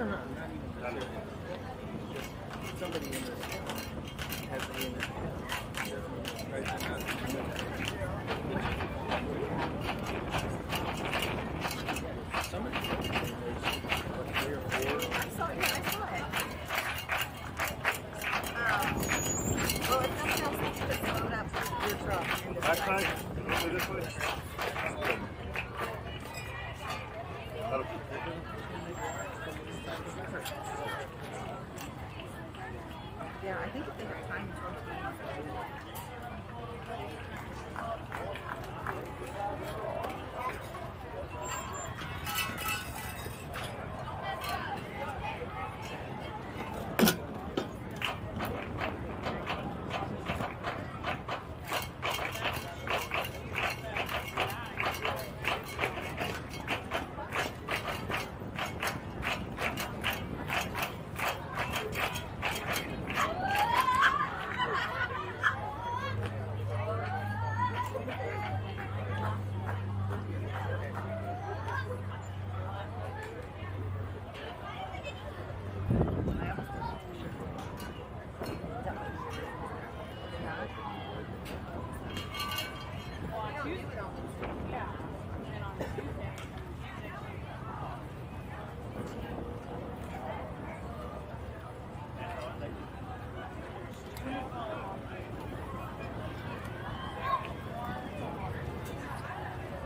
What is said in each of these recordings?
No, not even somebody in this has to be in this. Somebody like 3 or 4. I saw it. Well, if nothing else, let's just throw it up to your truck. Back side? This way? Yeah, I think if they have time to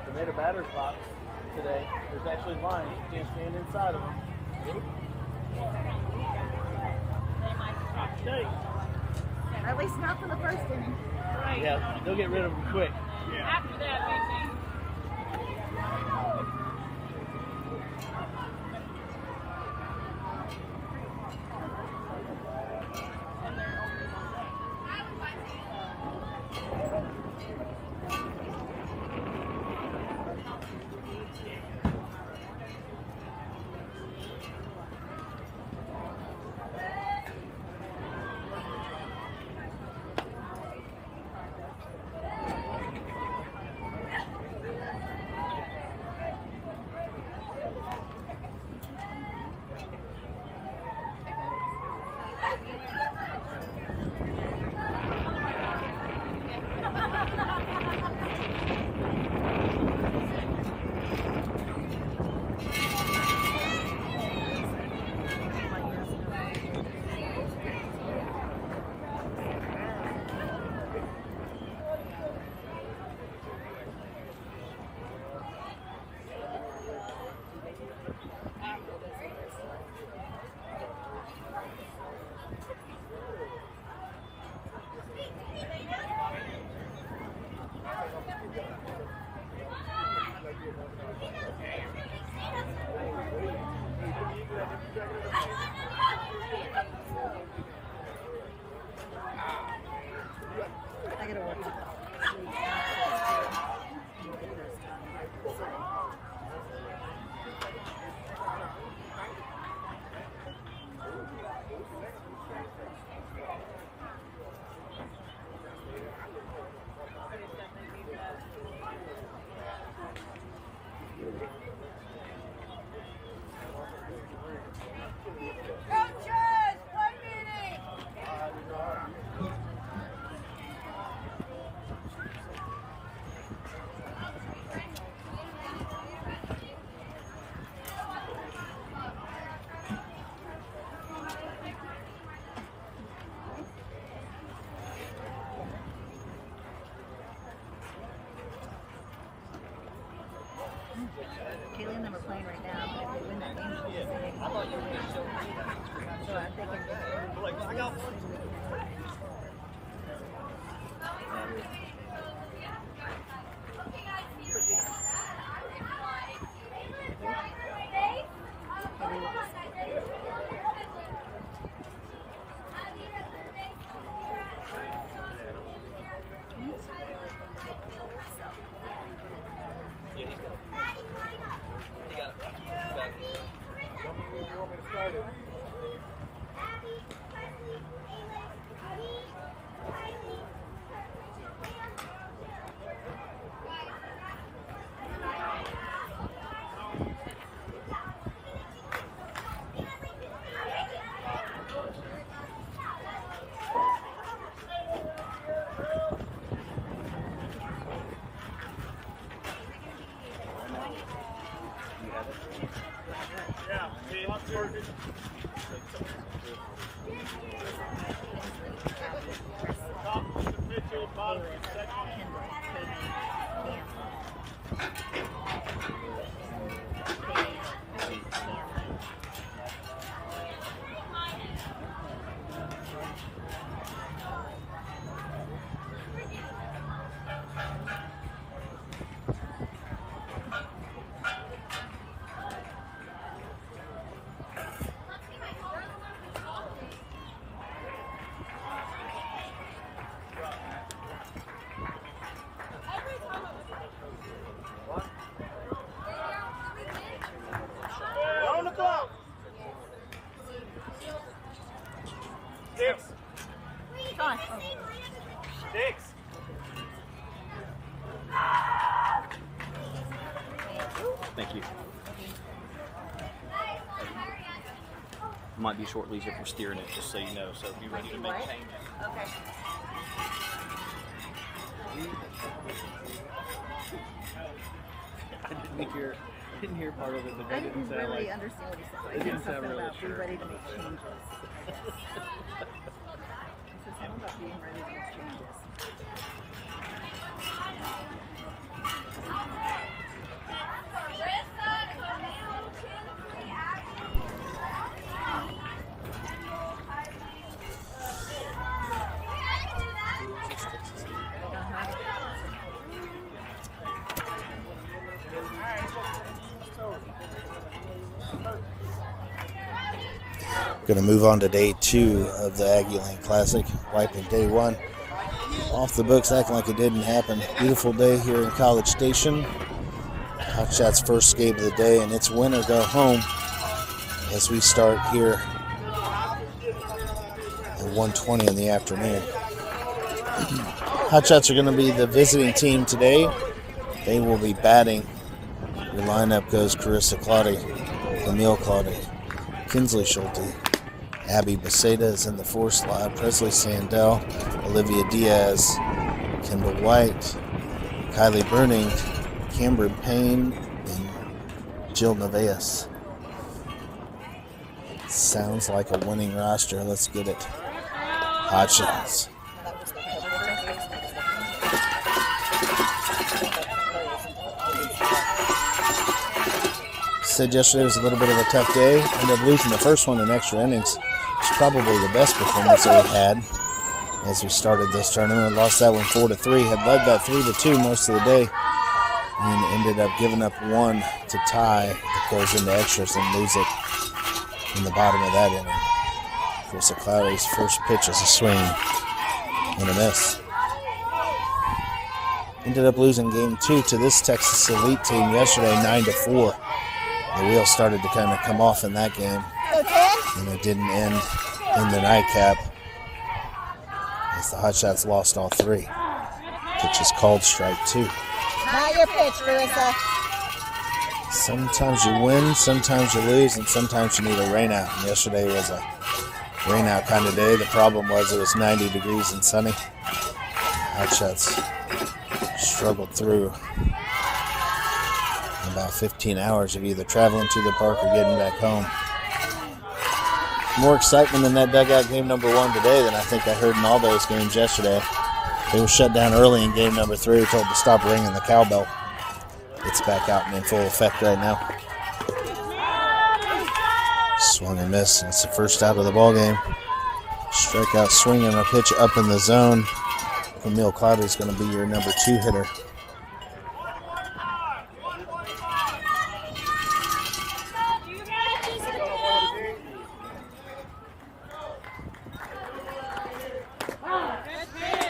They made a batter's box today. There's actually lines. You can't stand inside of them. at least not for the first inning. Right. Yeah, they'll get rid of them quick. After that, maybe. I gotta work. Coaches, 1 minute. Kelley and them are playing right now, but if they win that game, she'll be saying, so I'm thinking, I got You want me to start it? Yeah, see, let's work it. Top Mr. Mitchell, bottom second. On the clock. Six. Six. Thank you. Might be a short leash if we're steering it, just so you know. So be ready to make changes. Okay. I didn't hear part of it, but I that didn't didn't sound really like. understand what he said. It didn't sound Something really about sure. be ready to make changes. He said something about being ready to make changes. Going to move on to day 2 of the Aggie Lane Classic, wiping day 1 off the books, acting like it didn't happen. Beautiful day here in College Station. Hotshots' first game of the day, and it's win or go home as we start here at 1:20 in the afternoon. Hotshots are going to be the visiting team today. They will be batting. Your lineup goes Carissa Claudy, Emil Claudy, Kinsley Schulte, Abby Beseda is in the 4 slot, Presley Sandell, Olivia Diaz, Kendall White, Kylie Bruning, Cameron Payne, and Jill Nevaez. Sounds like a winning roster. Let's get it. Hotshots. Said yesterday was a little bit of a tough day. Ended up losing the first one in extra innings. It's probably the best performance that we had as we started this tournament. Lost that one 4-3. Had led that 3-2 most of the day, and ended up giving up one to tie that goes into extras and lose it in the bottom of that inning. Carissa Cloudy's first pitch is a swing and a miss. Ended up losing game 2 to this Texas Elite team yesterday, 9-4. The wheels started to kind of come off in that game, and it didn't end in the nightcap as the Hotshots lost all 3. Pitch is called strike 2. Not your pitch, Carissa. Sometimes you win, sometimes you lose, and sometimes you need a rain out. And yesterday was a rain out kind of day. The problem was it was 90 degrees and sunny. Hotshots struggled through about 15 hours of either traveling to the park or getting back home. More excitement in that dugout game number 1 today than I think I heard in all those games yesterday. They were shut down early in game number 3, told to stop ringing the cowbell. It's back out and in full effect right now. Swung and missed, and it's the first out of the ball game. Strikeout swinging a pitch up in the zone. Emil Cloudy is going to be your number 2 hitter.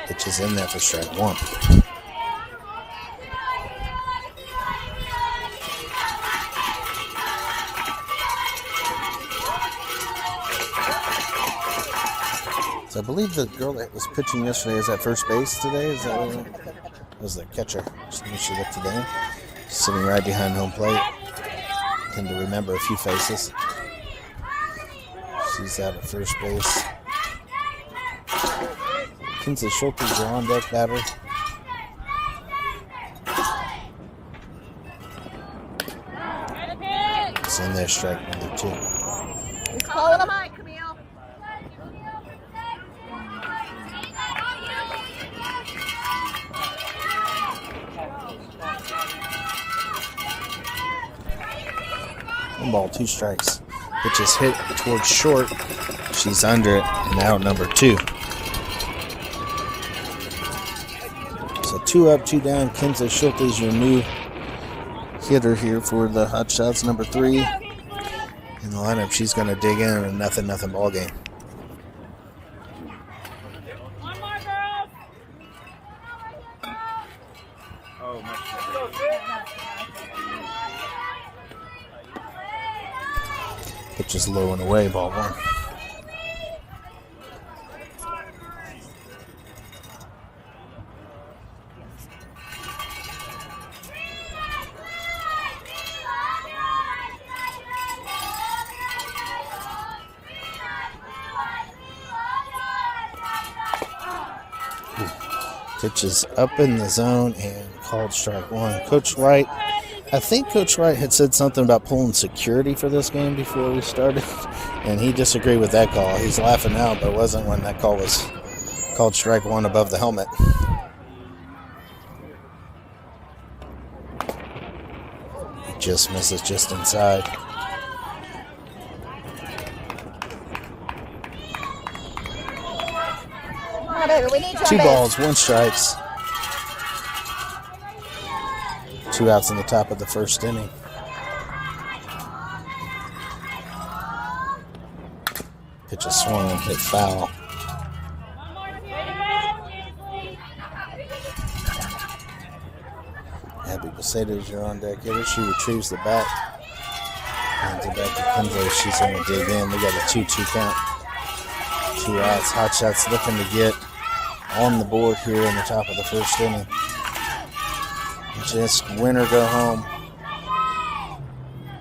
Pitch is in there for strike 1. So I believe the girl that was pitching yesterday is at first base today. Is that what it was? The catcher. Just let me see that today. Sitting right behind home plate. Tend to remember a few faces. She's out at first base. Kinsley Schulte's your on deck batter. Pitches in there, strike number 2. He's calling him. Hi, Camille. One ball, 2 strikes. Pitch is hit towards short. She's under it, and out number 2. So 2 up, 2 down. Kenzie Schulte is your new hitter here for the Hotshots, number 3. In the lineup, she's going to dig in a 0-0 ball game. One more, girls. Oh, much Pitch is low and away, ball 1. Pitch is up in the zone and called strike 1. Coach Wright, I think Coach Wright had said something about pulling security for this game before we started, and he disagreed with that call. He's laughing now, but it wasn't when that call was called strike 1 above the helmet. Just misses just inside. Come on, baby. We need you on 2 base. balls, 1 strikes. 2 outs in the top of the first inning. Pitch is swung and hit foul. One more, Abby Besatos, you're on deck hitter. She retrieves the bat. Hands it back to Kinsley. She's going to dig in. We got a 2-2 count. 2 outs. Hotshots looking to get on the board here in the top of the first inning. Just win or go home.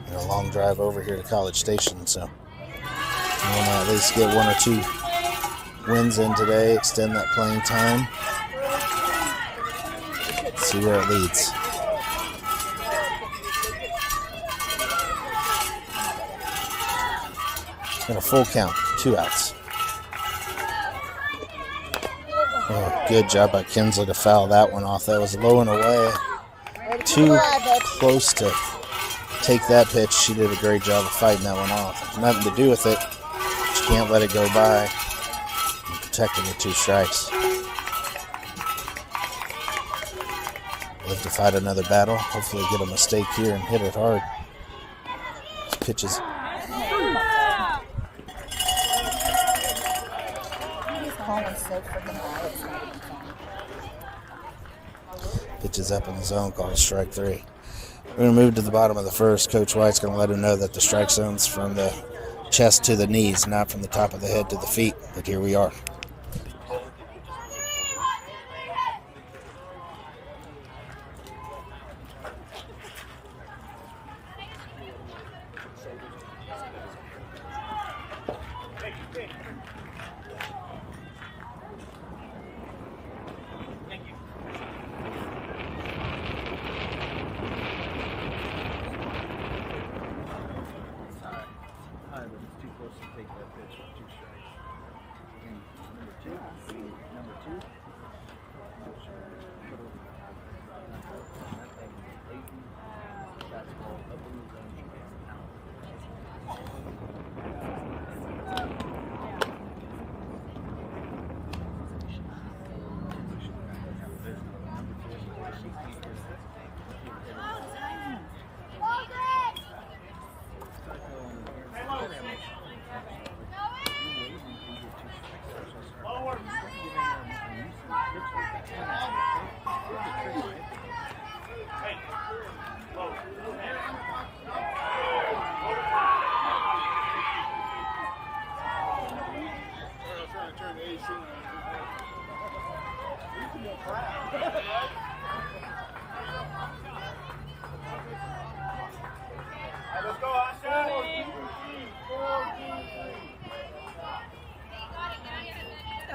And a long drive over here to College Station. So we want to at least get 1 or 2 wins in today. Extend that playing time. See where it leads. And a full count, 2 outs. Oh, good job by Kinsley to foul that one off. That was low and away. Too close to take that pitch. She did a great job of fighting that one off. Nothing to do with it. She can't let it go by. And protecting the 2 strikes. Live to fight another battle. Hopefully get a mistake here and hit it hard. This pitch is pitches up in the zone, called strike 3. We're going to move to the bottom of the first. Coach White's going to let him know that the strike zone's from the chest to the knees, not from the top of the head to the feet. But here we are.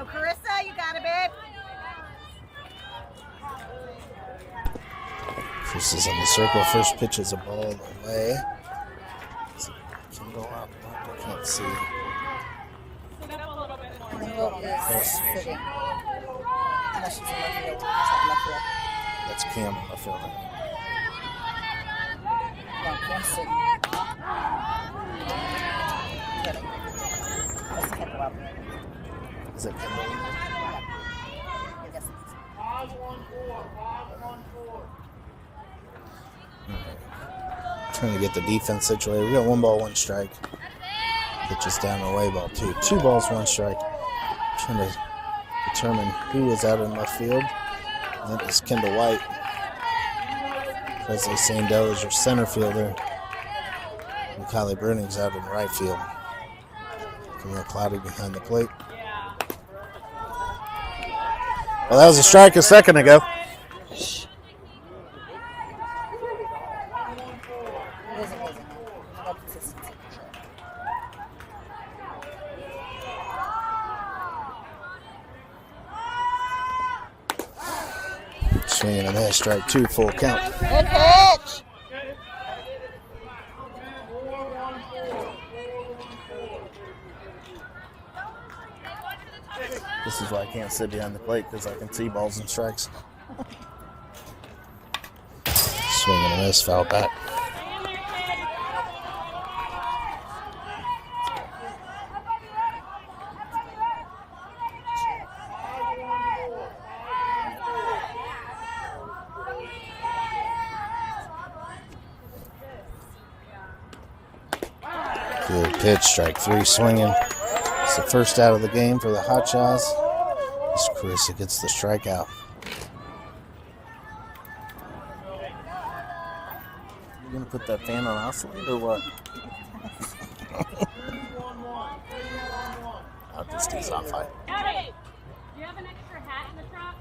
So, Carissa, you got it, babe. This is in the circle. First pitch is a ball away. Go up. I can't see. Sit up a little bit more. Campbell is sitting. Unless she's in left field. She's not in left field. That's Cam on the field. No, Cam's sitting. Kelley. That's Campbell out there. Is it Kendall? I guess it's- Trying to get the defense situated. We got 1 ball, 1 strike. Pitch is down away, ball 2. 2 balls, 1 strike. Trying to determine who is out in left field. That is Kendall White. Leslie Sandell is your center fielder. And Kylie Bruning's out in right field. Camille Cloudy behind the plate. Well, that was a strike a second ago. It is amazing. How about consistency? Swinging a miss, strike 2, full count. Good pitch! This is why I can't sit behind the plate, because I can see balls and strikes. Swinging a miss, foul back. Stay in there, kid. Good pitch, strike 3, swinging. It's the first out of the game for the Hotshots. As Carissa gets the strikeout. You gonna put that fan on oscillate or what? Oh, this stays off high. Hey, do you have an extra hat in the truck?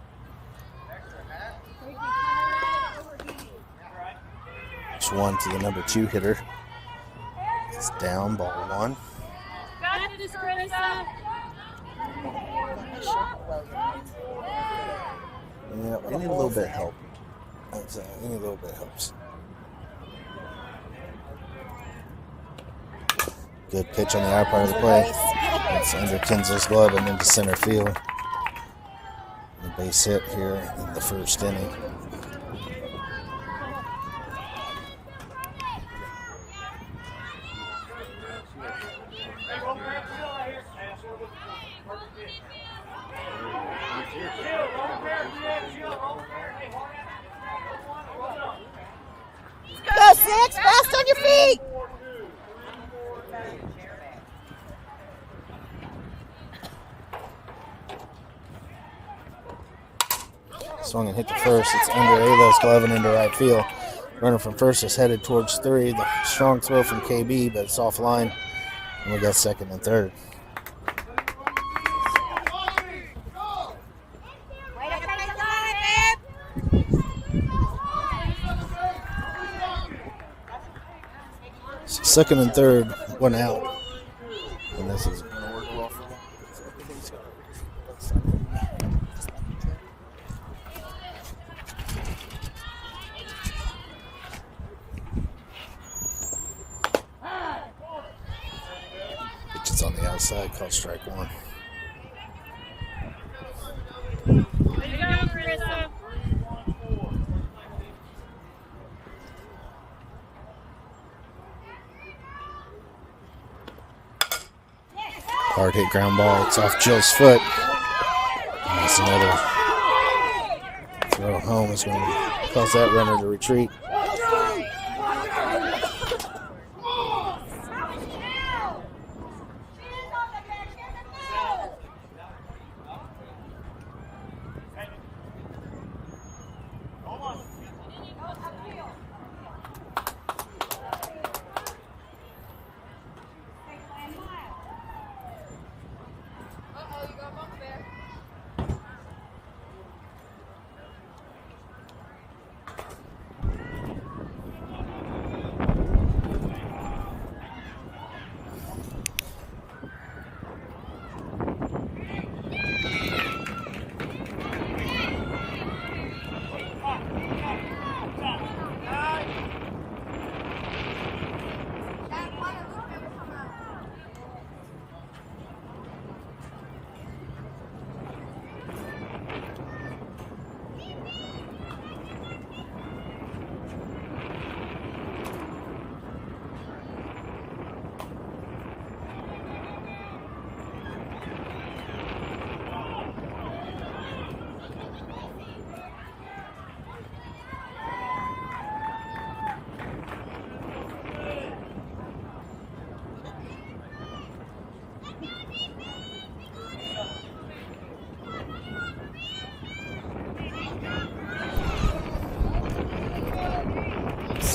It's 1 to the number 2 hitter. It's down, ball 1. Got this, Carissa. Yeah, any little bit help. Any little bit helps. Good pitch on the outer part of the play. It's under Kinsley's glove and into center field. The base hit here in the first inning. Go, 6! Fast on your feet! Swung and hit the first. It's under Ayla's glove and into right field. Runner from first is headed towards 3. The strong throw from KB, but it's offline. And we got second and third. So second and third, 1 out. And this is going to work well for them. Pitches on the outside, called strike 1. There you go, Carissa. Hard hit ground ball. It's off Jill's foot. And that's another throw home. Is going to cause that runner to retreat.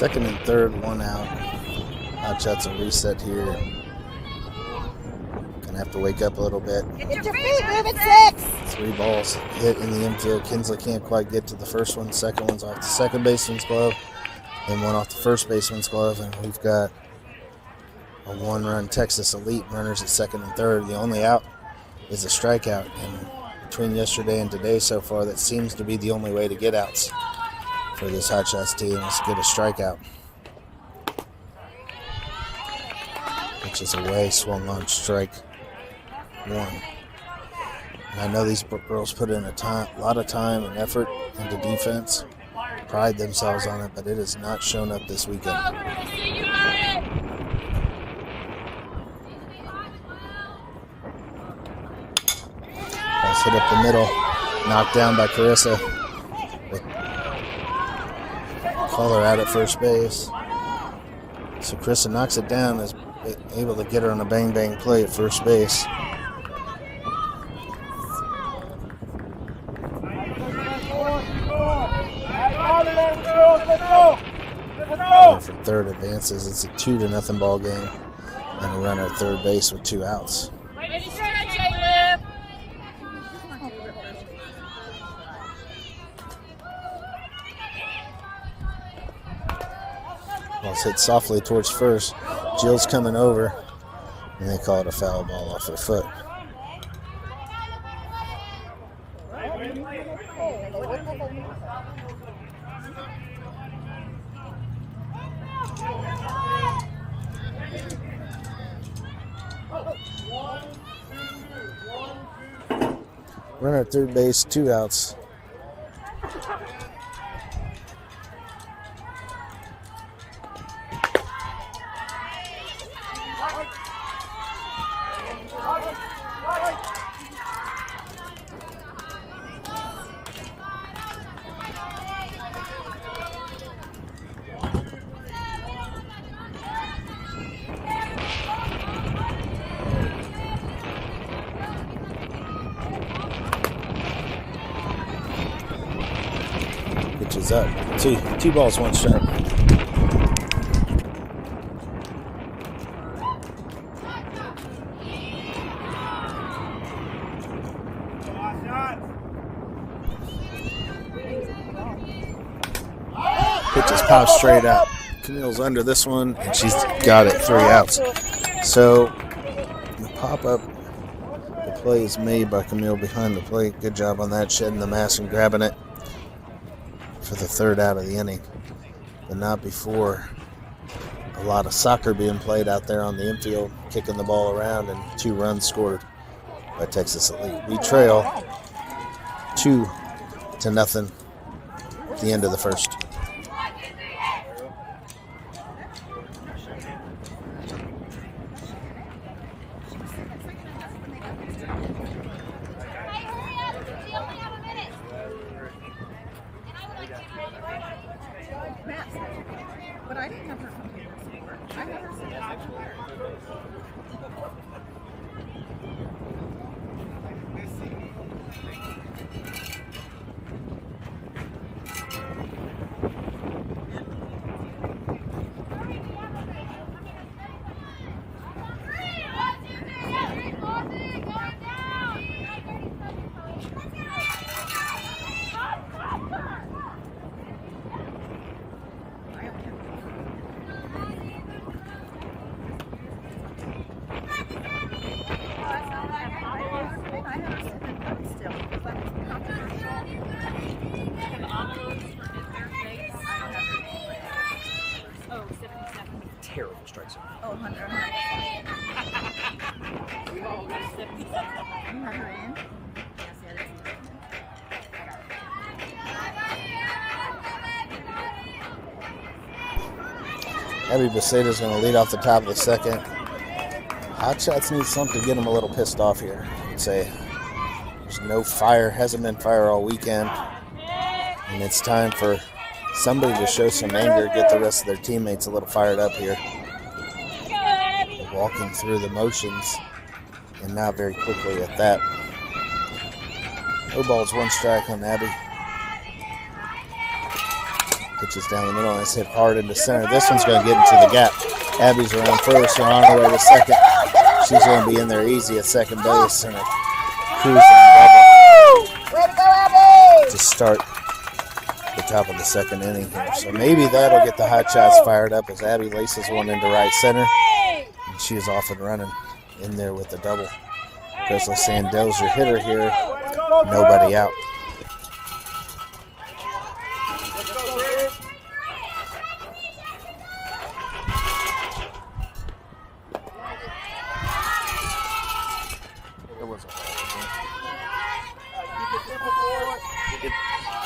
Second and third, 1 out. Hotshots will reset here. Gonna have to wake up a little bit. Get your feet moving, 6. 3 balls hit in the infield. Kinsley can't quite get to the first one. Second one's off the second baseman's glove. Then one off the first baseman's glove. And we've got a 1-run Texas Elite, runners at second and third. The only out is a strikeout. And between yesterday and today so far, that seems to be the only way to get outs for this Hotshots team, is to get a strikeout. Which is away, swung on strike 1. And I know these girls put in a lot of time and effort into defense, pride themselves on it, but it has not shown up this weekend. Ball's hit up the middle, knocked down by Carissa. With Color out at first base. So Carissa knocks it down, is able to get her on a bang-bang play at first base. For third advances, it's a 2-0 ball game, and a runner at third base with 2 outs. Ball's hit softly towards first. Jill's coming over, and they call it a foul ball off her foot. Runner at third base, 2 outs. Pitch is up. 2 balls, 1 strike. Pitch is popped straight out. Camille's under this one, and she's got it, 3 outs. So the pop-up, the play is made by Camille behind the plate. Good job on that, shedding the mask and grabbing it for the 3rd out of the inning, but not before a lot of soccer being played out there on the infield, kicking the ball around, and 2 runs scored by Texas Elite. We trail 2-0 at the end of the first. But I didn't have her come here before. I never seen her. Terrible strike zone. Oh, 100. You have her in? Yes, yeah, that's Abby Becerra's going to lead off the top of the second. Hotshots need something to get them a little pissed off here. I'd say there's no fire, hasn't been fire all weekend, and it's time for somebody to show some anger, get the rest of their teammates a little fired up here. They're walking through the motions, and not very quickly at that. No balls, 1 strike on Abby. Pitches down the middle and it's hit hard into center. This one's going to get into the gap. Abby's around first. We're on her way to second. She's going to be in there easy at second base and a cruising double. Way to go, Abby! To start the top of the second inning here. So maybe that'll get the Hotshots fired up as Abby laces one into right center. And she is off and running in there with the double. Presley Sandell's your hitter here. Nobody out.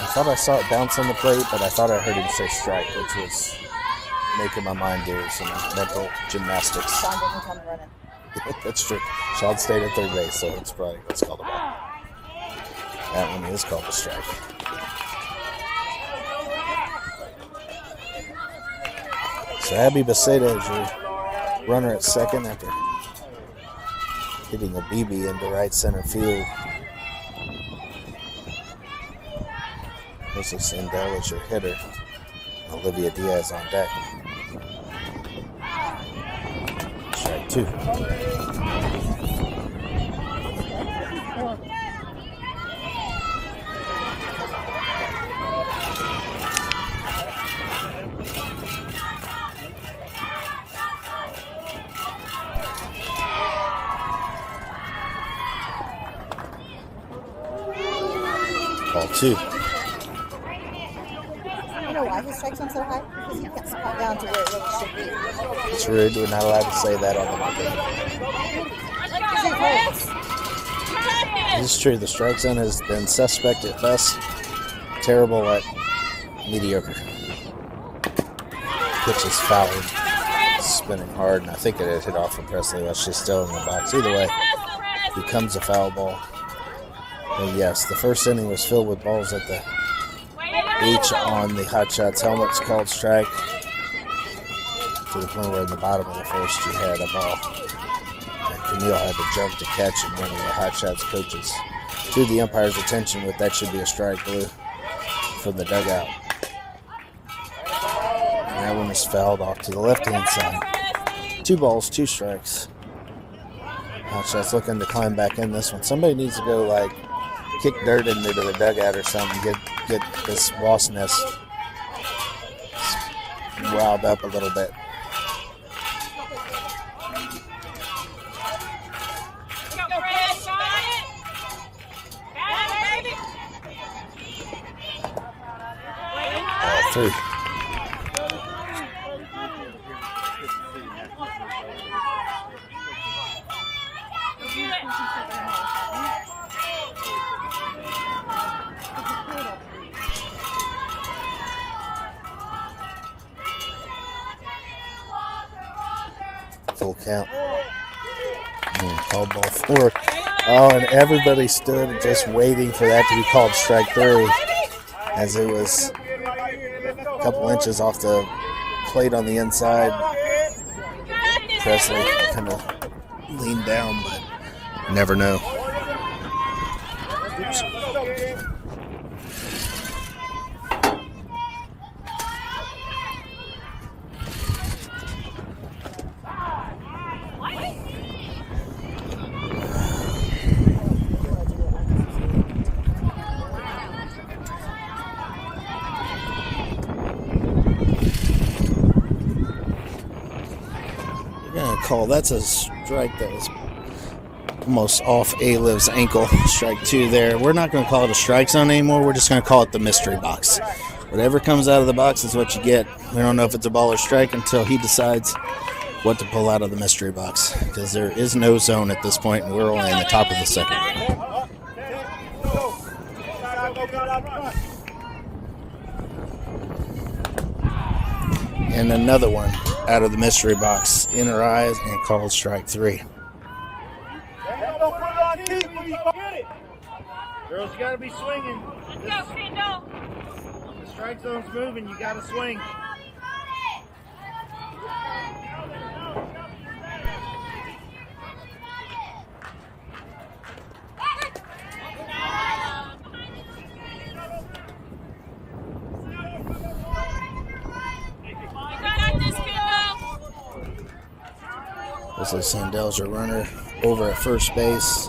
I thought I saw it bounce on the plate, but I thought I heard him say strike, which was making my mind do some mental gymnastics. Sean didn't come running. That's true. Sean stayed at third base, so it's probably what's called a ball. That one is called a strike. So Abby Beceda is your runner at second after hitting a BB into right center field. Presley Sandell is your hitter. Olivia Diaz on deck. Strike two. Ball two. You know why his strike zone so high? Because he gets caught down to where it really should be. It's rude. We're not allowed to say that on the market. Because it hurts. This is true. The strike zone has been suspect at best, terrible at mediocre. Pitch is fouled, spinning hard, and I think it hit off of Presley. That's just still in the box. Either way, becomes a foul ball. And yes, the first inning was filled with balls at the H on the Hotshots helmets called strike, to the point where in the bottom of the first you had a ball. And Camille had to jump to catch it. One of the Hotshots coaches drew the umpire's attention with that should be a strike, Blue, from the dugout. And that one is fouled off to the left-hand side. 2 balls, 2 strikes. Hotshots looking to climb back in this one. Somebody needs to go like kick dirt into the dugout or something. Get this wasp nest riled up a little bit. Ball 3. Full count. Called ball 4. Oh, and everybody stood just waiting for that to be called strike 3, as it was a couple inches off the plate on the inside. Presley kind of leaned down, but never know. Oops. Call. That's a strike that was almost off A-Liv's ankle. Strike 2 there. We're not going to call it a strike zone anymore. We're just going to call it the mystery box. Whatever comes out of the box is what you get. We don't know if it's a ball or strike until he decides what to pull out of the mystery box, because there is no zone at this point, and we're only in the top of the second. And another one out of the mystery box in her eyes and called strike 3. Girls, you gotta be swinging. The strike zone's moving, you gotta swing. Leslie Sandel's your runner over at first base.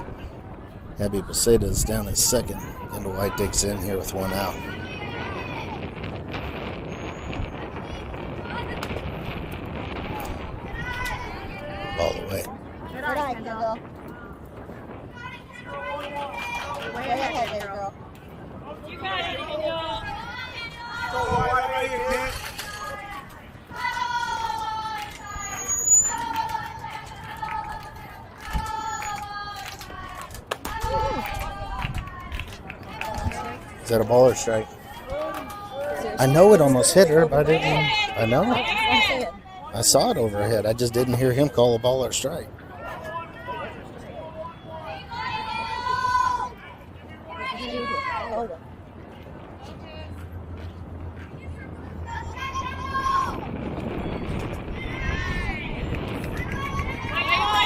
Abby Beceda's down at second. Kendall White digs in here with one out. All the way. Good eye, Kendall. Way ahead there, girl. You got it, Kendall. Is that a ball or strike? I know it almost hit her, but I didn't. I know. I saw it overhead. I just didn't hear him call a ball or strike.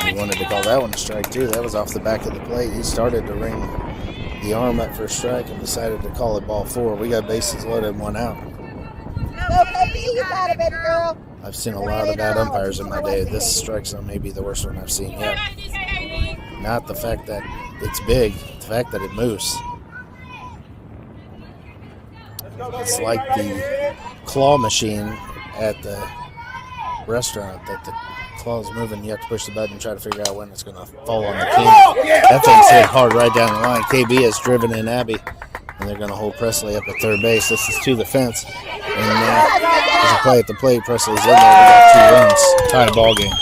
He wanted to call that one a strike too. That was off the back of the plate. He started to ring the arm up for a strike and decided to call it ball 4. We got bases loaded and one out. Go, Kelley, you got it, baby girl. I've seen a lot of bad umpires in my day. This strike zone may be the worst one I've seen yet. Not the fact that it's big, the fact that it moves. It's like the claw machine at the restaurant that the claw's moving. You have to push the button and try to figure out when it's going to fall on the king. That thing's hit hard right down the line. KB has driven in Abby, and they're going to hold Presley up at third base. This is to the fence. And there's a play at the plate. Presley's in there. We got 2 runs. Tied ball game. Way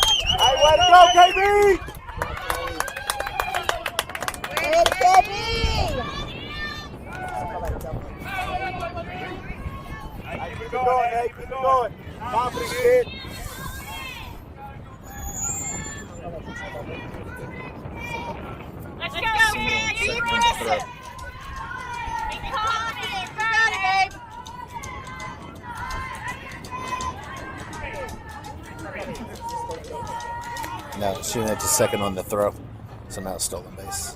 to go, KB! Way to KB! Keep it going, hey, keep it going. Confident kid. Let's go, man. Keep pressing. Be confident. Got it, babe. Now shooting it to second on the throw. So now it's stolen base.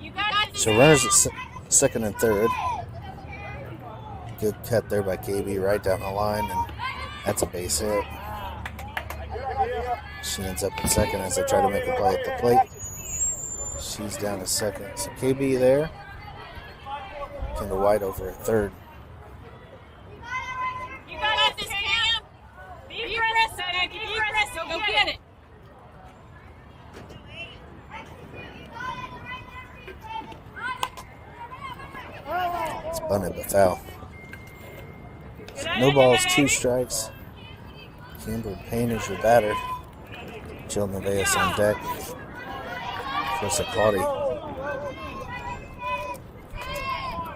You got it. So runners at second and third. Good cut there by KB right down the line, and that's a base hit. She ends up in second as they try to make a play at the plate. She's down to second. So KB there. Kendall White over at third. You got this, Cam. Be pressing, baby. Be pressing. Go get it. It's bunted but foul. So no balls, 2 strikes. Kimber Payne is your batter. Jill Nevaez on deck. Clarissa Claudy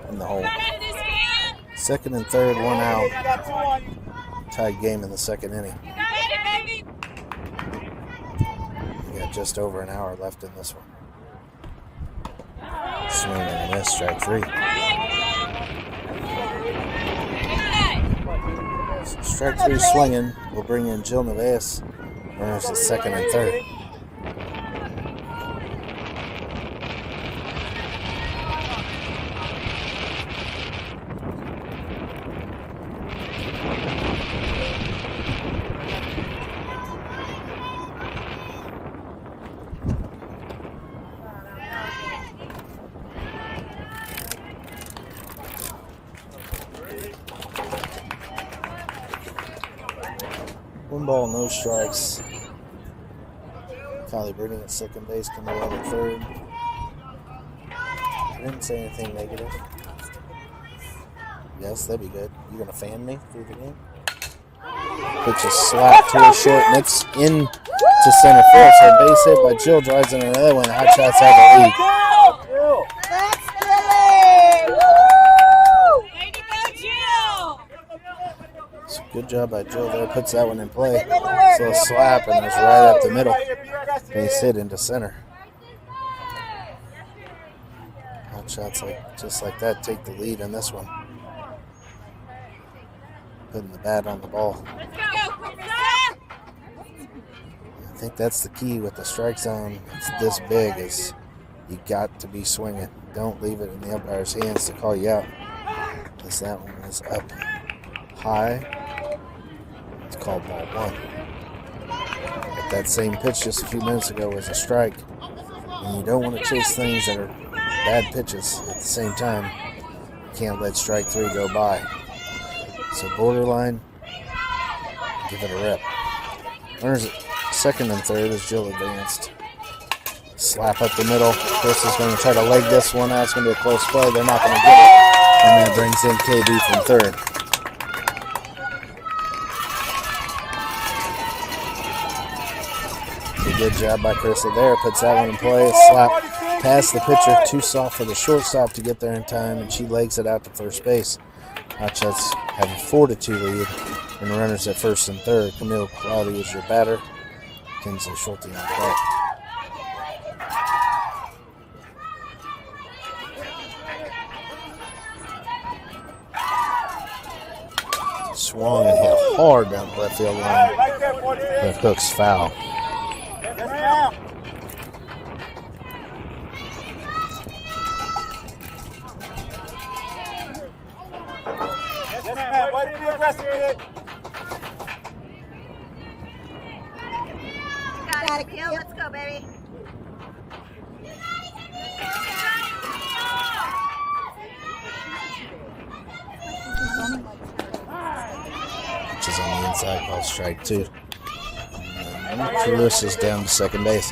in the hole. Second and third, 1 out. Tied game in the second inning. You got it, baby. We got just over an hour left in this one. Swing and a miss, strike 3. Strike 3 swinging. We'll bring in Jill Nevaez. Runners at second and third. One ball, no strikes. Kylie Breeding at second base, coming out at third. I didn't say anything negative. Yes, that'd be good. You gonna fan me through the game? Pitch a slap to a short, and it's in to center field. So base hit by Jill, drives in another one. Hotshots have the lead. That's Kelley! Woo! Way to go, Jill. So good job by Jill there. Puts that one in play. So a slap, and it's right up the middle. Base hit into center. Hotshots just like that take the lead in this one. Putting the bat on the ball. Let's go, Clarissa. I think that's the key with the strike zone. It's this big is you got to be swinging. Don't leave it in the umpire's hands to call you out. Because that one is up high. It's called ball 1. But that same pitch just a few minutes ago was a strike. And you don't want to chase things that are bad pitches at the same time. You can't let strike 3 go by. So borderline, give it a rip. Runners at second and third as Jill advanced. Slap up the middle. Chris is going to try to leg this one out. It's going to be a close play. They're not going to get it. And that brings in KB from third. A good job by Carissa there. Puts that one in play. Slap past the pitcher. Too soft for the shortstop to get there in time. And she legs it out to first base. Hotshots have a 4-2 lead. And the runners at first and third. Camille Cloudy is your batter. Kinsley Schulte on play. Swung and hit hard down the left field line. That hook's foul. Got it, Kill. Let's go, baby. Which is on the inside, called strike 2. And Carissa's down to second base.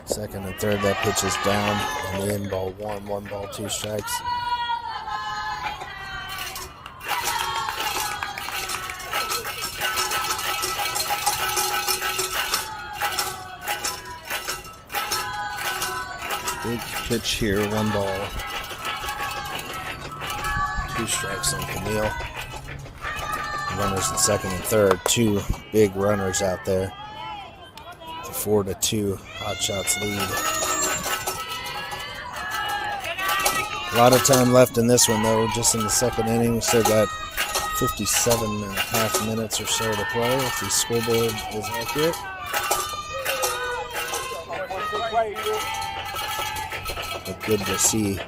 Second and third, that pitch is down. And in ball 1 ball 2 strikes. Big pitch here, 1 ball. 2 strikes on Camille. Runners in second and third. 2 big runners out there. 4-2 Hotshots lead. A lot of time left in this one though, just in the second inning. We still got 57.5 minutes or so to play if the scoreboard is accurate. But good to see.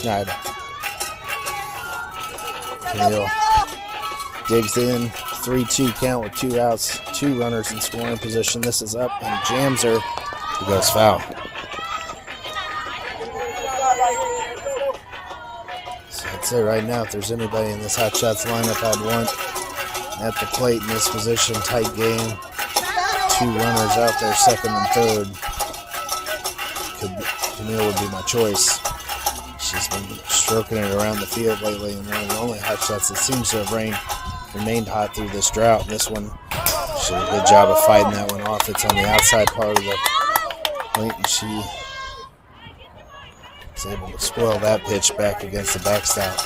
Right. Camille digs in, 3-2 count with 2 outs, 2 runners in scoring position. This is up and jams her. He goes foul. So I'd say right now, if there's anybody in this Hotshots lineup I'd want at the plate in this position, tight game, 2 runners out there, second and third. Camille would be my choice. She's been stroking it around the field lately, and one of the only Hotshots that seems to have remained hot through this drought. This one, she did a good job of fighting that one off. It's on the outside part of the plate, and she was able to spoil that pitch back against the backstop.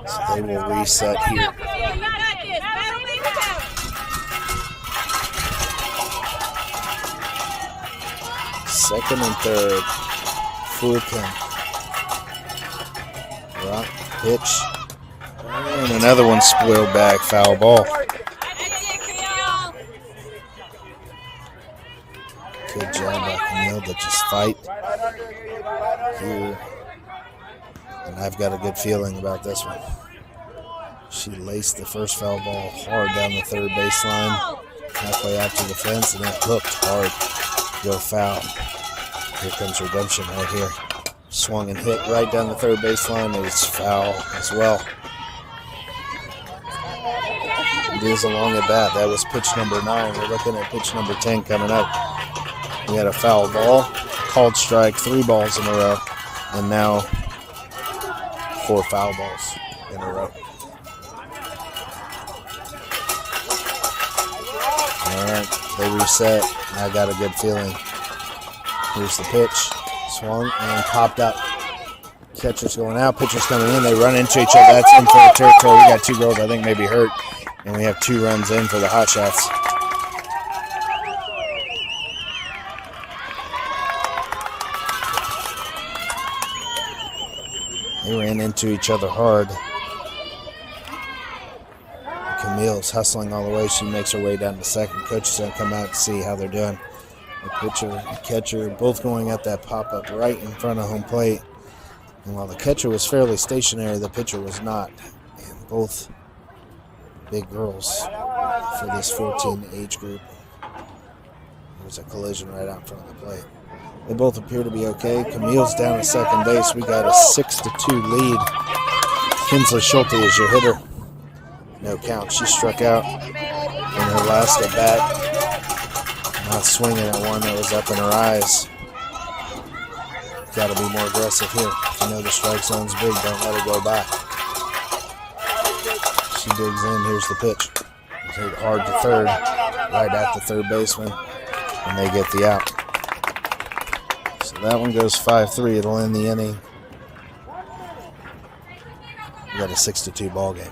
So they will reset here. Second and third, Fulton. Rock, pitch, and another one spoiled back, foul ball. Good job by Camille to just fight here. And I've got a good feeling about this one. She laced the first foul ball hard down the third baseline, halfway out to the fence, and it hooked hard. Go foul. Here comes redemption right here. Swung and hit right down the third baseline. It's foul as well. It is a long at bat. That was pitch number 9. We're looking at pitch number 10 coming up. We had a foul ball, called strike, 3 balls in a row, and now 4 foul balls in a row. All right, they reset. I got a good feeling. Here's the pitch. Swung and popped up. Catcher's going out, pitcher's coming in. They run into each other. That's in for the territory. We got 2 girls, I think, maybe hurt. And we have 2 runs in for the Hotshots. They ran into each other hard. Camille's hustling all the way. She makes her way down to second. Coach is going to come out to see how they're doing. The pitcher and catcher both going at that pop-up right in front of home plate. And while the catcher was fairly stationary, the pitcher was not. And both big girls for this 14 age group. There was a collision right out in front of the plate. They both appear to be okay. Camille's down at second base. We got a 6-2 lead. Kinsley Schulte is your hitter. No count. She struck out in her last at bat. Not swinging at one that was up in her eyes. Got to be more aggressive here. You know the strike zone's big. Don't let it go by. She digs in. Here's the pitch. Hit hard to third. Right at the third baseman. And they get the out. So that one goes 5-3. It'll end the inning. We got a 6-2 ball game.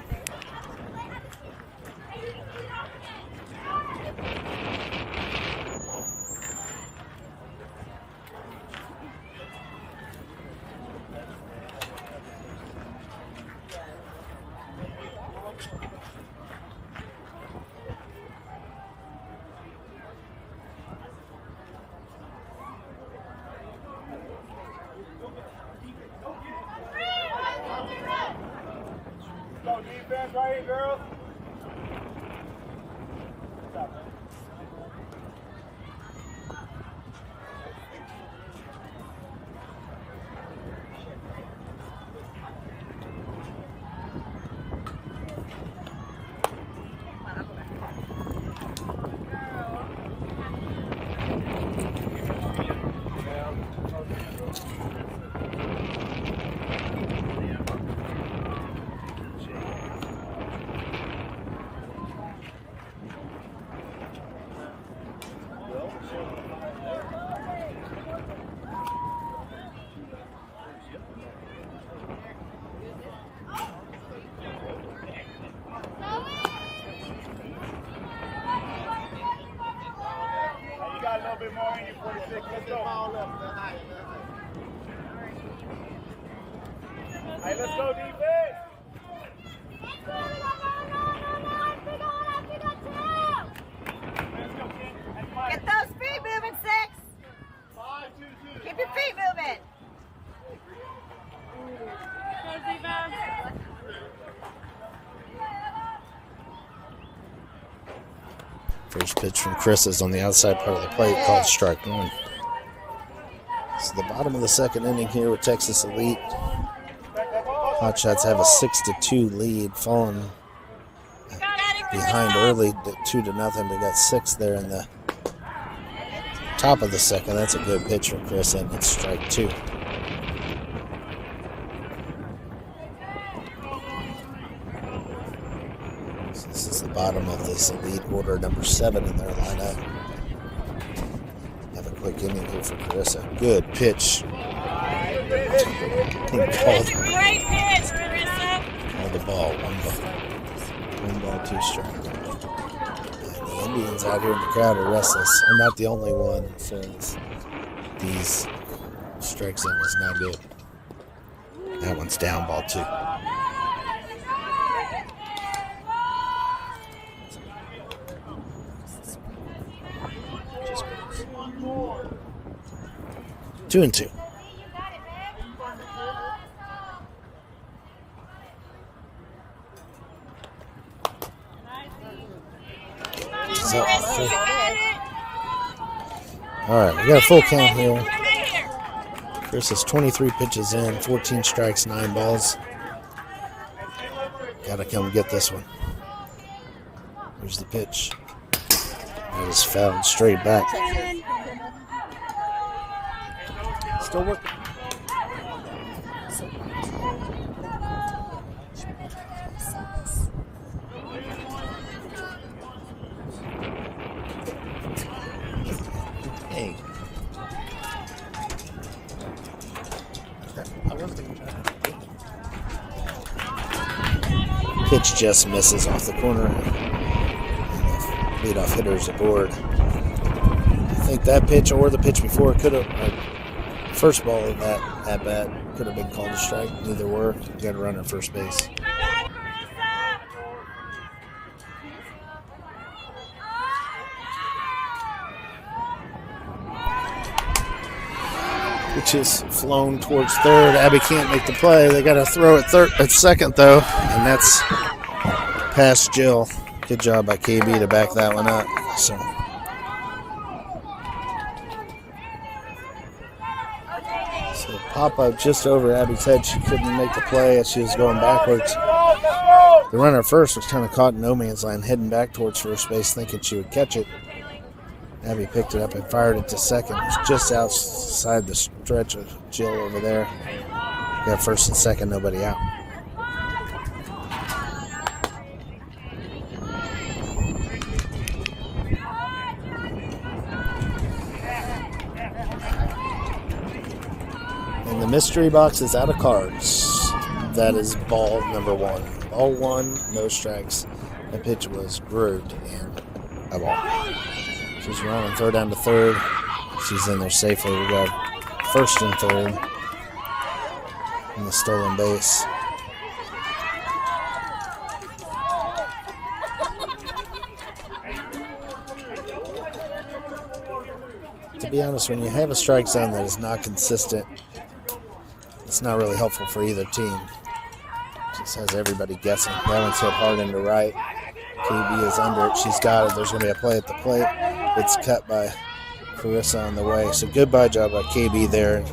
Go defense right here, girls. Got a little bit more in you, 46. Let's go. Hey, let's go defense. Get those feet moving, 6. 5-2-2. Keep your feet moving. First pitch from Chris is on the outside part of the plate, called strike 1. It's the bottom of the second inning here with Texas Elite. Hotshots have a 6-2 lead, falling behind early 2-0. They got 6 there in the top of the second. That's a good pitch from Chris, and it's strike 2. So this is the bottom of this Elite order, number 7 in their lineup. Have a quick inning here for Carissa. Good pitch. Great pitch, Carissa. Call the ball. 1 ball, 2 strikes. And the Indians out here in the crowd are restless. I'm not the only one that says these strike zone is not good. That one's down, ball 2. Two and 2. All right, we got a full count here. Chris is 23 pitches in, 14 strikes, 9 balls. Got to come get this one. Here's the pitch. That is fouled straight back. Still working. Hey. Pitch just misses off the corner. And the leadoff hitter is aboard. I think that pitch or the pitch before could have, first ball of that at bat could have been called a strike. Neither were. You got a runner at first base. Which is flown towards third. Abby can't make the play. They got to throw at second though, and that's past Jill. Good job by KB to back that one up. So pop up just over Abby's head. She couldn't make the play as she was going backwards. The runner at first was kind of caught in no man's land, heading back towards first base, thinking she would catch it. Abby picked it up and fired it to second. It was just outside the stretch of Jill over there. Got first and second, nobody out. And the mystery box is out of cards. That is ball number one. Ball one, no strikes. The pitch was grooved and a ball. She's running throw down to third. She's in there safely. We got first and third in the stolen base. To be honest, when you have a strike zone that is not consistent, it's not really helpful for either team. Just has everybody guessing. That one's hit hard into right. KB is under it. She's got it. There's going to be a play at the plate. It's cut by Carissa on the way. So goodbye job by KB there.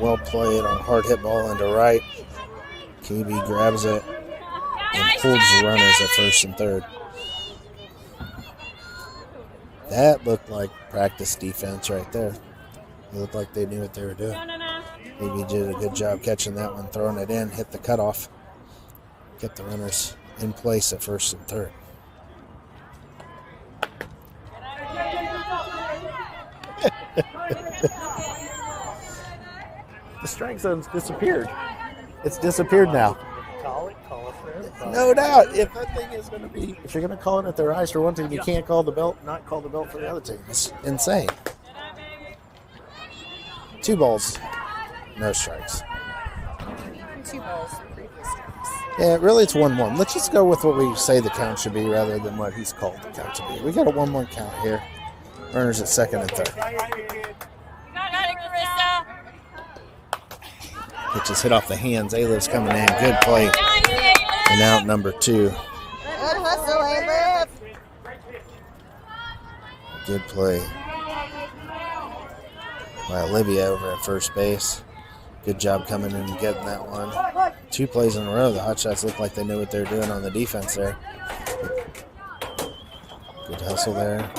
Well played on a hard hit ball into right. KB grabs it and pulls the runners at first and third. That looked like practice defense right there. It looked like they knew what they were doing. KB did a good job catching that one, throwing it in, hit the cutoff, get the runners in place at first and third. The strike zone's disappeared. It's disappeared now. Call it for everybody. No doubt. If that thing is going to be, if you're going to call it at their ice for one team, you can't call the belt, not call the belt for the other team. It's insane. 2 balls, no strikes. 2 balls, previous strikes. Yeah, really it's 1-1. Let's just go with what we say the count should be rather than what he's called the count to be. We got a 1-1 count here. Runners at second and third. Pitch is hit off the hands. A-Liv's coming in. Good play. And out number 2. Good hustle, A-Liv. Good play by Olivia over at first base. Good job coming in and getting that one. 2 plays in a row. The Hotshots look like they knew what they were doing on the defense there. Good hustle there.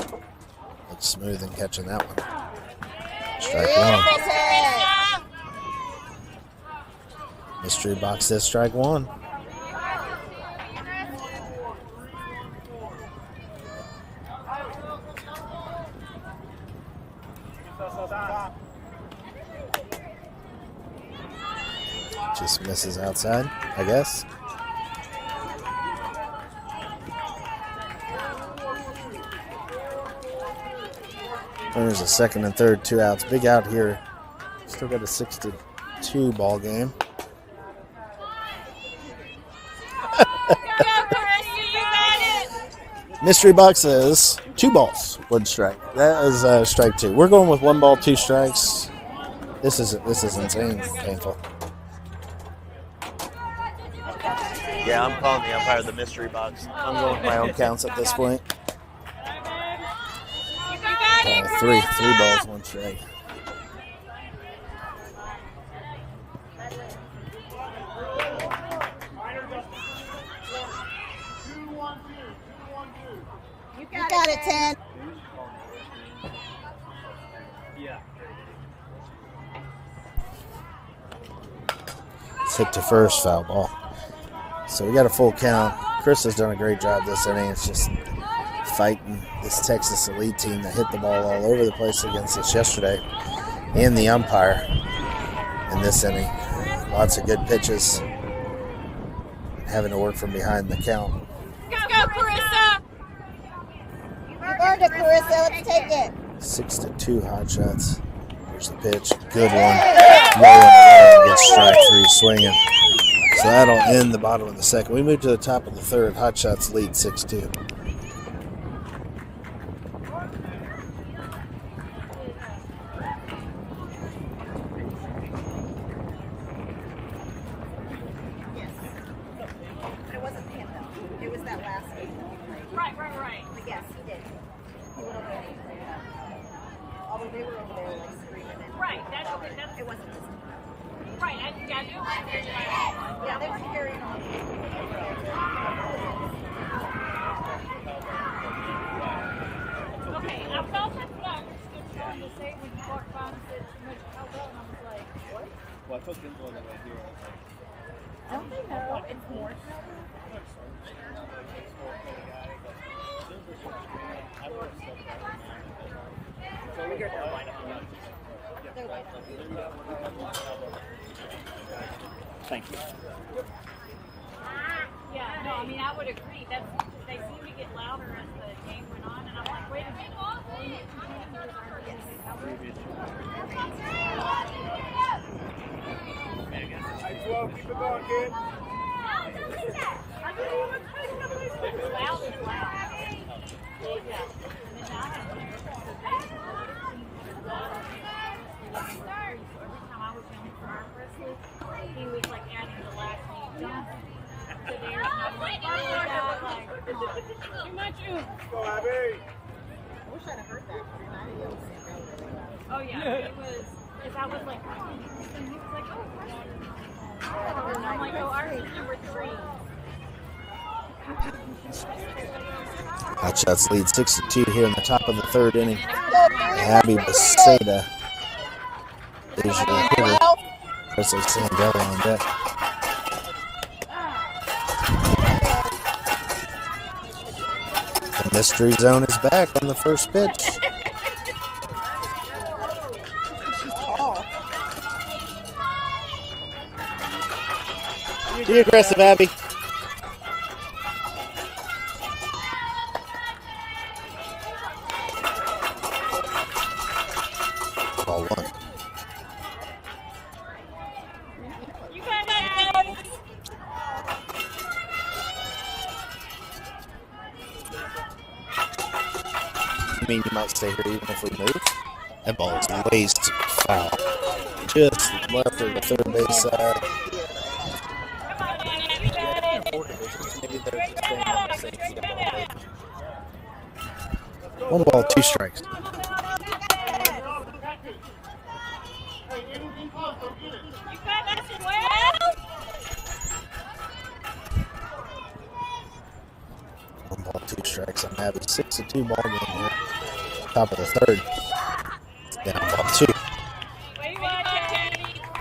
Looks smooth in catching that one. Strike one. Mystery box says strike one. Just misses outside, I guess. There's a second and third, 2 outs. Big out here. Still got a 6-2 ball game. Mystery box says 2 balls, 1 strike. That is strike 2. We're going with 1 ball, 2 strikes. This is insane, painful. Yeah, I'm calling the umpire the mystery box. I'm going with my own counts at this point. 3 balls, 1 strike. You got it, 10. Yeah. It's hit to first, foul ball. So we got a full count. Chris has done a great job this inning. It's just fighting this Texas elite team that hit the ball all over the place against us yesterday, and the umpire. in this inning. Lots of good pitches. Having to work from behind the count. Go, Carissa! You earned it, Carissa. Let's take it. 6-2 Hotshots. Here's the pitch. Good one. Low and away. Gets strike 3 swinging. So that'll end the bottom of the second. We move to the top of the third. Hotshots lead 6-2. It wasn't him, though. It was that last game. Right. But yes, he did. He went over there and played that. Although they were over there, like, screaming. Right. It wasn't just him. Right. I knew. Yeah, they were carrying on. Okay, I felt that's what I was trying to say when you walked by and said too much held up, and I was like, what? Well, I took this one right here. Don't they know it's more Thank you. Yeah, no, I mean, I would agree. They seem to get louder as the game went on, and I'm like, wait a minute. Hey, 12, keep it going, kid. Loud is loud. Yeah. And then I have every time I was young for our wrestling, he was like adding the last name Johnson to theirs, and I'm like, too much ooh. Go, Abby. I wish I'd have heard that. Oh yeah, it was. If I was like, and he was like, oh, and I'm like, oh, ours is number 3. Hotshots lead 6-2 here in the top of the third inning. Abby Beseda is your hitter. Presley Sandella on deck. The mystery zone is back on the first pitch. Be aggressive, Abby. Ball 1. You got it. You mean you might stay here even if we move? That ball is laced foul. Just left of the third base side. Maybe they're just staying on the same field. 1 ball, 2 strikes. You got that as well. 1 ball, 2 strikes. I'm having 6-2 ball game here. Top of the third. Down ball 2.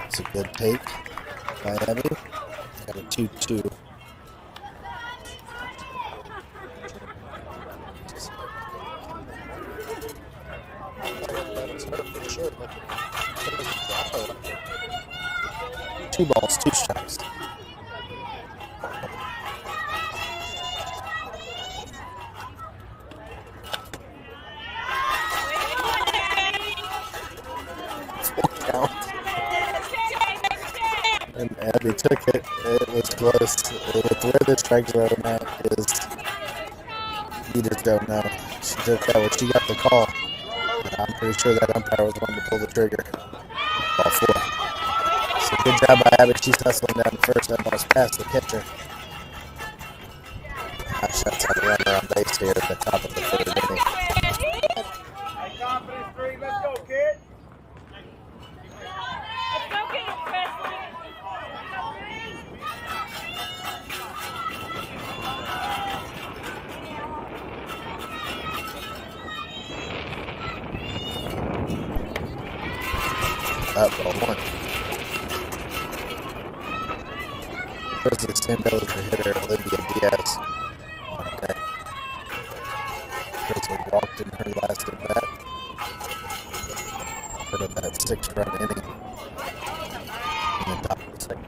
It's a good take by Abby. Got a 2-2. Two balls, 2 strikes. Count. And Abby took it. It was close. With where the strike zone at is, you just don't know. She took that one. She got the call. And I'm pretty sure that umpire was one to pull the trigger. Ball 4. So good job by Abby. She's hustling down first. That ball's past the catcher. Hotshots have a runner on base here at the top of the third inning. Hey, confidence 3. Let's go, kid. Let's go get it, Presley. Up ball 1. Presley Sandell is the hitter. Olivia Diaz. Okay. Presley walked in her last at bat. Part of that 6-run inning. second.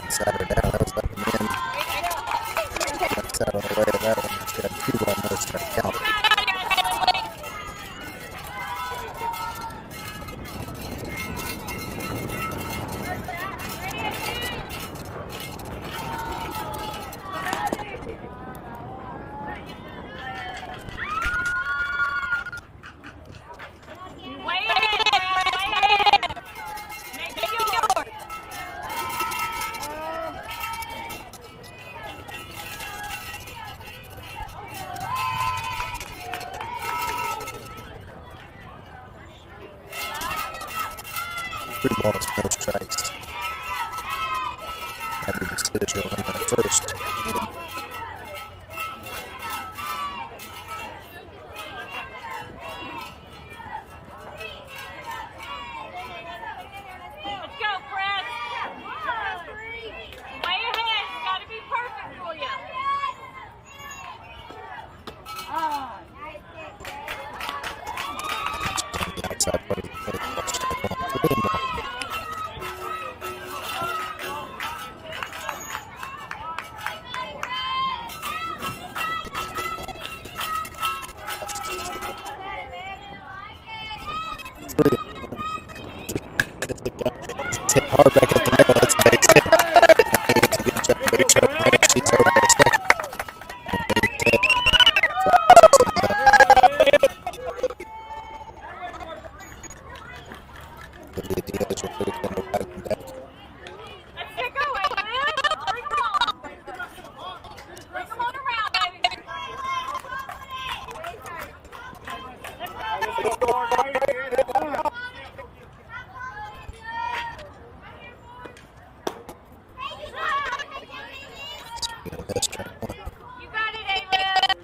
Sat her down. That was up and in. That's out on the way of that one. It's got 2 almost got count. 3 balls, no strikes. Had the decision on that first. Let's go, Fred. Way ahead. It's got to be perfect for you. The outside part of the plate. 3 and 1. Hit hard back at the middle. That's a base hit. Good job. Big shot. She's over there. Second. The Diaz will put it in the right deck. Let's get going, man. Bring them on. Bring them on around, baby. Let's go. That's track 1. You got it, Aylin.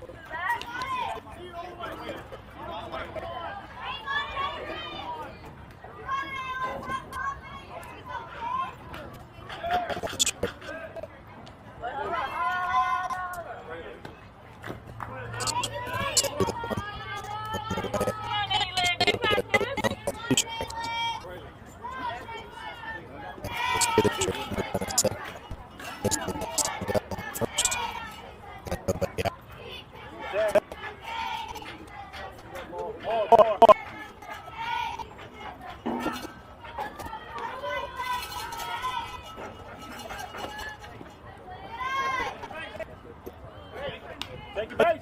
Take your base.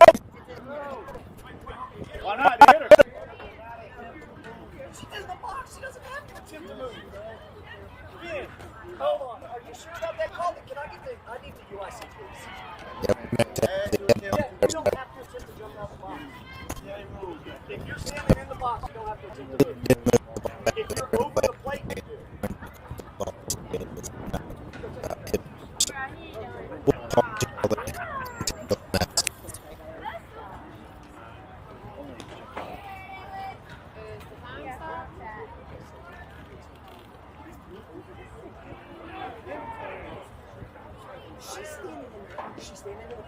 Why not? Hit her. She's in the box. She doesn't have to attempt to move. Yeah. Hold on. Are you sure about that call? Can I get the? I need the UIC, please. Yep. Yeah, you don't have to attempt to jump out the box. If you're standing in the box, you don't have to attempt to move. If you're over the plate, you do.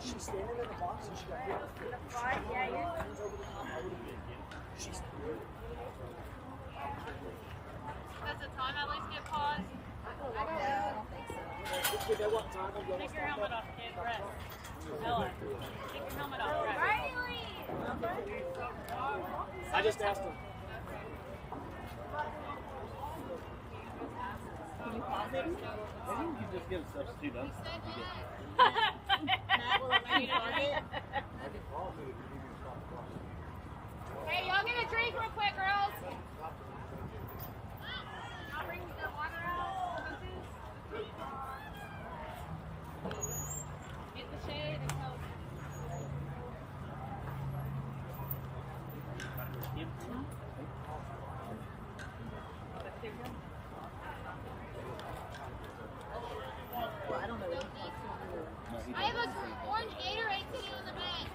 She's standing in the box and she got hit. Yeah, you're. Does the time at least get paused? Take your helmet off, kid. Rest. Ella, take your helmet off. Rest. I just asked him. Maybe you can just get a substitute up. Hey, y'all get a drink real quick, girls. I'll bring the water out. Get the shade and help. I have an orange Gatorade to you in the bag.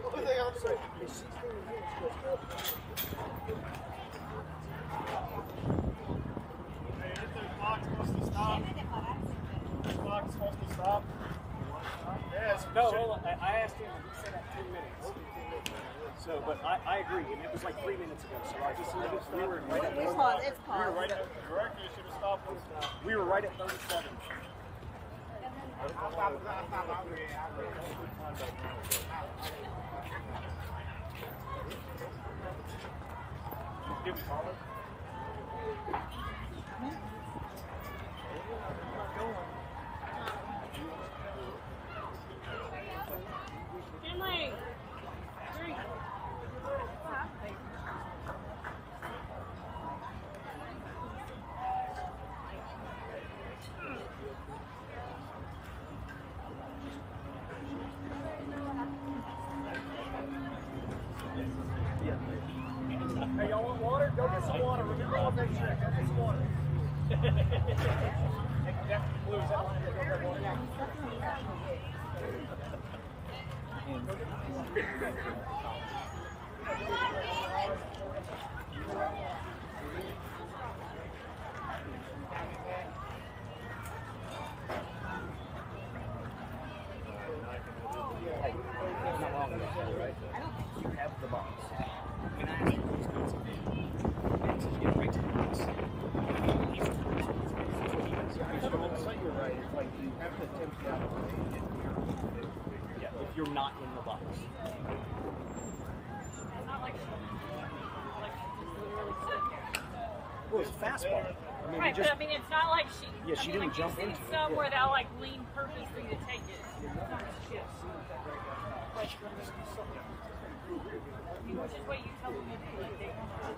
What are they on? No, hold on. I asked him, he said at 10 minutes. So, but I agree, and it was like 3 minutes ago. So I just we were right at It's paused. we were right at 37. Give me a caller. Kelley, drink. Hey, y'all want water? Go get some water. Remember all that shit. Go get some water. Blue, is that line that goes that water? You have the box. When I asked him who's going to be, and to get right to the box, he's you're right. It's like you have to attempt to if you're not in the box. It's not like she's literally sitting there. Well, it's fastball. I mean, Right, just, but I mean, it's not like she. Yeah, she didn't like jump you've into seen it, some yeah. where they'll like lean purposely to take it. Which is what you tell them to do. Like they don't have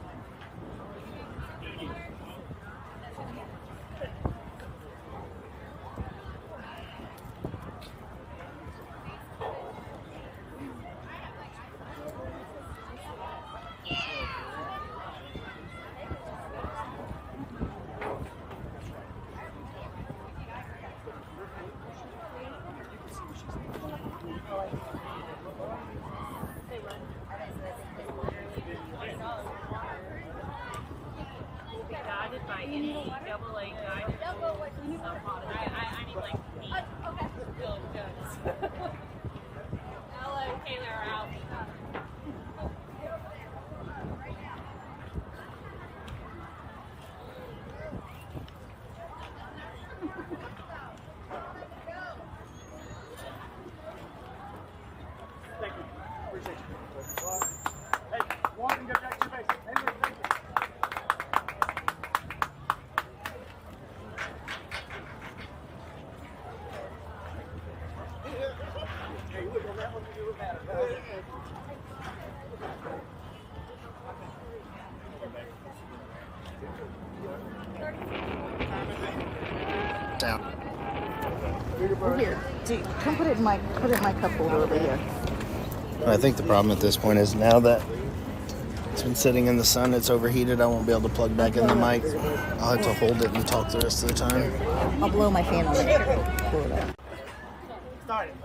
guided by any double A guided. I need like 8 real guns. Ella and Kayla are out. Thank you. Appreciate you. Hey, walk and get back to your base. Hey, thank you. Hey, look on that one. You look at it. Down. Here, come put it in my cup holder over here. I think the problem at this point is now that it's been sitting in the sun, it's overheated, I won't be able to plug back in the mic. I'll have to hold it and talk the rest of the time. I'll blow my fan on it. Pull it up. Start it.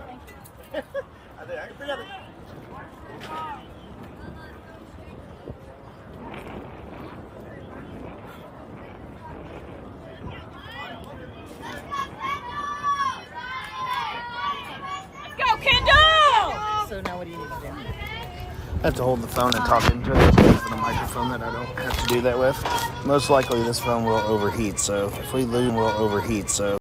I can figure it. Let's go, Kendall! So now what do you need to do? I have to hold the phone and talk into it instead of a microphone that I don't have to do that with. Most likely this phone will overheat, so if we lose, we'll overheat, so